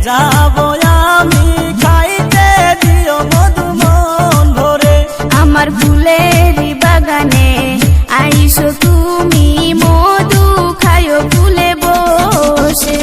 যাব আমি খাইতে দিও মধু মন ভরে। আমার ফুলের বাগানে আইসো তুমি, মধু খায়ো ফুলে বসে।